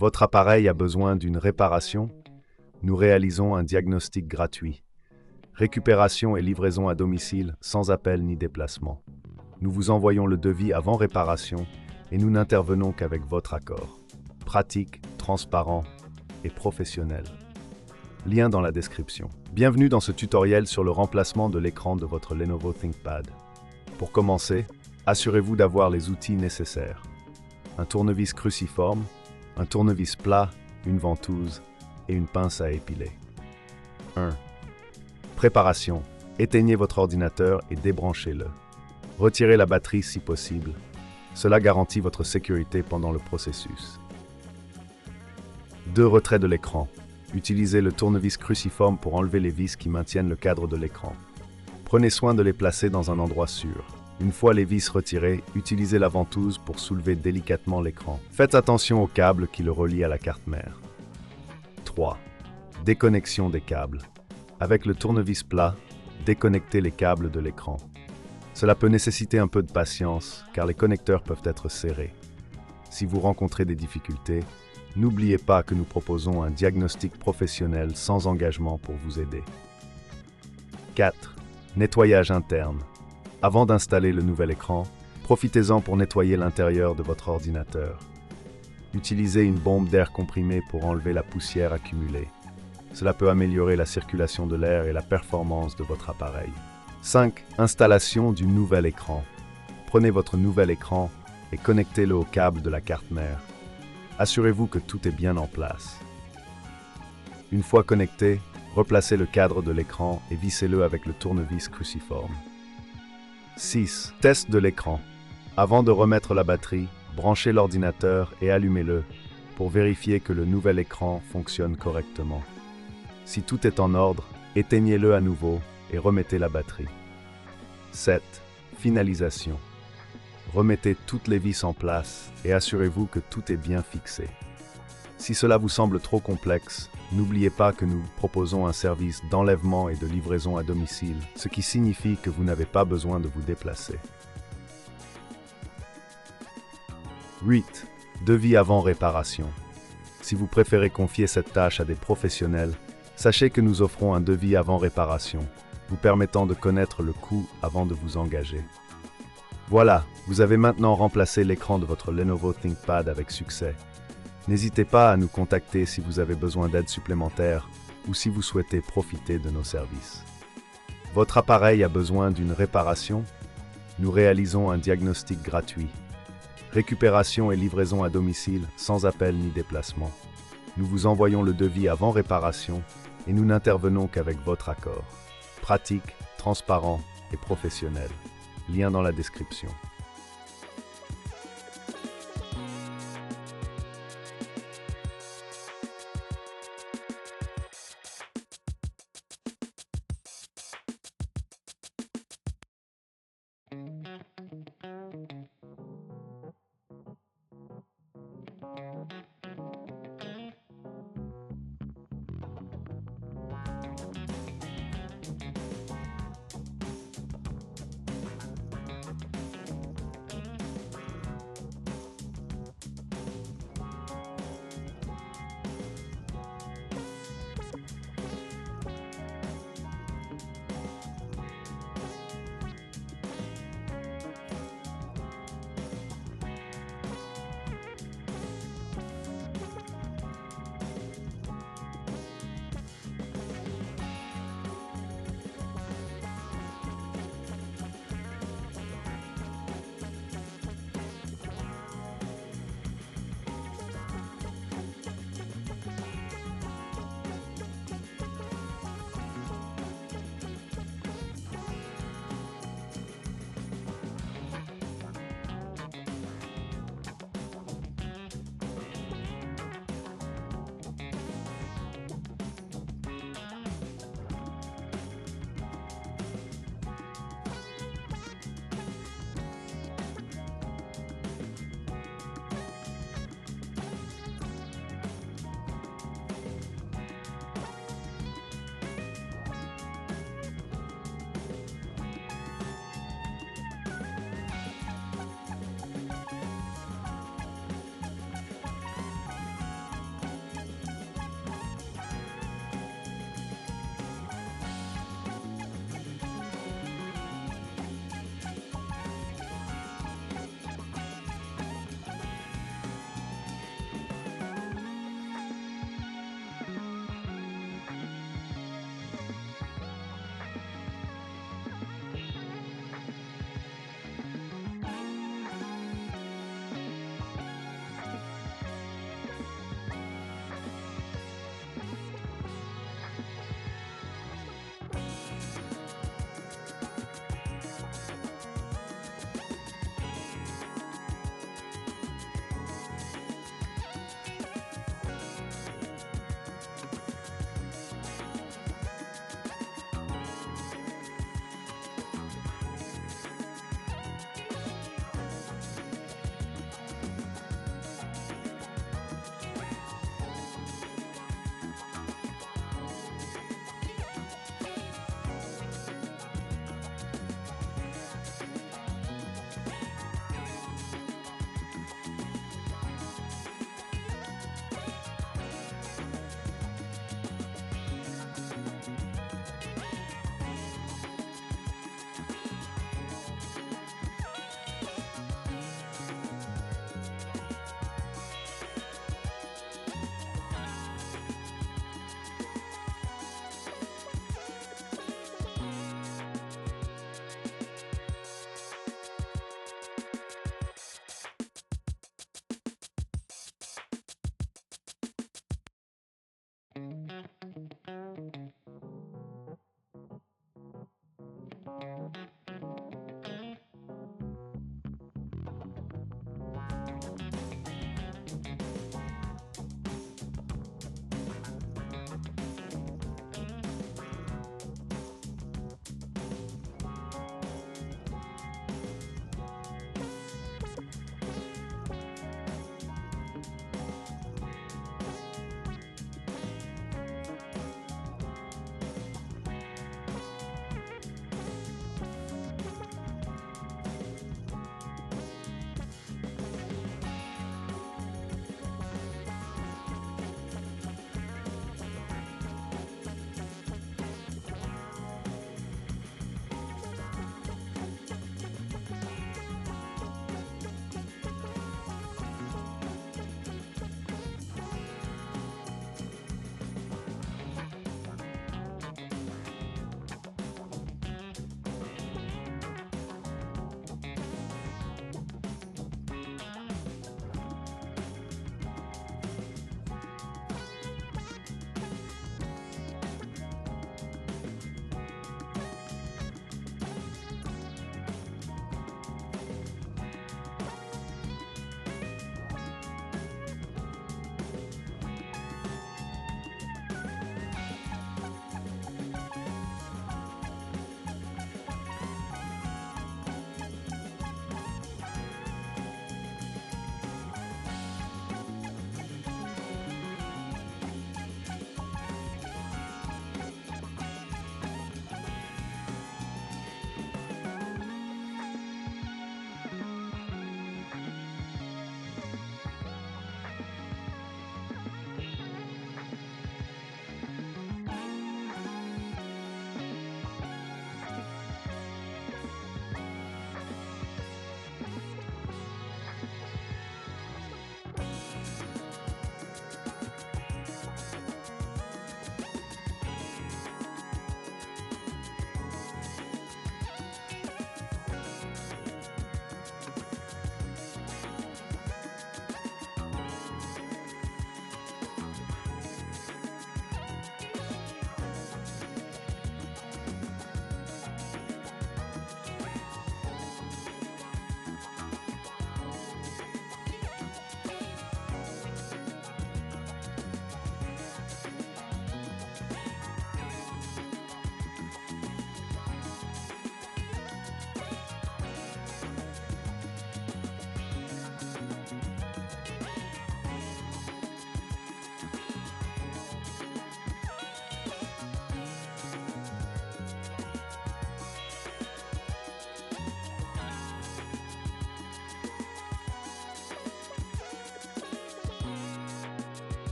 Votre appareil a besoin d'une réparation? Nous réalisons un diagnostic gratuit. Récupération et livraison à domicile sans appel ni déplacement. Nous vous envoyons le devis avant réparation et nous n'intervenons qu'avec votre accord. Pratique, transparent et professionnel. Lien dans la description. Bienvenue dans ce tutoriel sur le remplacement de l'écran de votre Lenovo ThinkPad. Pour commencer, assurez-vous d'avoir les outils nécessaires. Un tournevis cruciforme, un tournevis plat, une ventouse et une pince à épiler. 1. Préparation. Éteignez votre ordinateur et débranchez-le. Retirez la batterie si possible. Cela garantit votre sécurité pendant le processus. 2. Retrait de l'écran. Utilisez le tournevis cruciforme pour enlever les vis qui maintiennent le cadre de l'écran. Prenez soin de les placer dans un endroit sûr. Une fois les vis retirées, utilisez la ventouse pour soulever délicatement l'écran. Faites attention au câble qui le relie à la carte mère. 3. Déconnexion des câbles. Avec le tournevis plat, déconnectez les câbles de l'écran. Cela peut nécessiter un peu de patience, car les connecteurs peuvent être serrés. Si vous rencontrez des difficultés, n'oubliez pas que nous proposons un diagnostic professionnel sans engagement pour vous aider. 4. Nettoyage interne. Avant d'installer le nouvel écran, profitez-en pour nettoyer l'intérieur de votre ordinateur. Utilisez une bombe d'air comprimé pour enlever la poussière accumulée. Cela peut améliorer la circulation de l'air et la performance de votre appareil. 5. Installation du nouvel écran. Prenez votre nouvel écran et connectez-le au câble de la carte mère. Assurez-vous que tout est bien en place. Une fois connecté, replacez le cadre de l'écran et vissez-le avec le tournevis cruciforme. 6. Test de l'écran. Avant de remettre la batterie, branchez l'ordinateur et allumez-le pour vérifier que le nouvel écran fonctionne correctement. Si tout est en ordre, éteignez-le à nouveau et remettez la batterie. 7. Finalisation. Remettez toutes les vis en place et assurez-vous que tout est bien fixé. Si cela vous semble trop complexe, n'oubliez pas que nous proposons un service d'enlèvement et de livraison à domicile, ce qui signifie que vous n'avez pas besoin de vous déplacer. 8. Devis avant réparation. Si vous préférez confier cette tâche à des professionnels, sachez que nous offrons un devis avant réparation, vous permettant de connaître le coût avant de vous engager. Voilà, vous avez maintenant remplacé l'écran de votre Lenovo ThinkPad avec succès. N'hésitez pas à nous contacter si vous avez besoin d'aide supplémentaire ou si vous souhaitez profiter de nos services. Votre appareil a besoin d'une réparation? Nous réalisons un diagnostic gratuit. Récupération et livraison à domicile sans appel ni déplacement. Nous vous envoyons le devis avant réparation et nous n'intervenons qu'avec votre accord. Pratique, transparent et professionnel. Lien dans la description.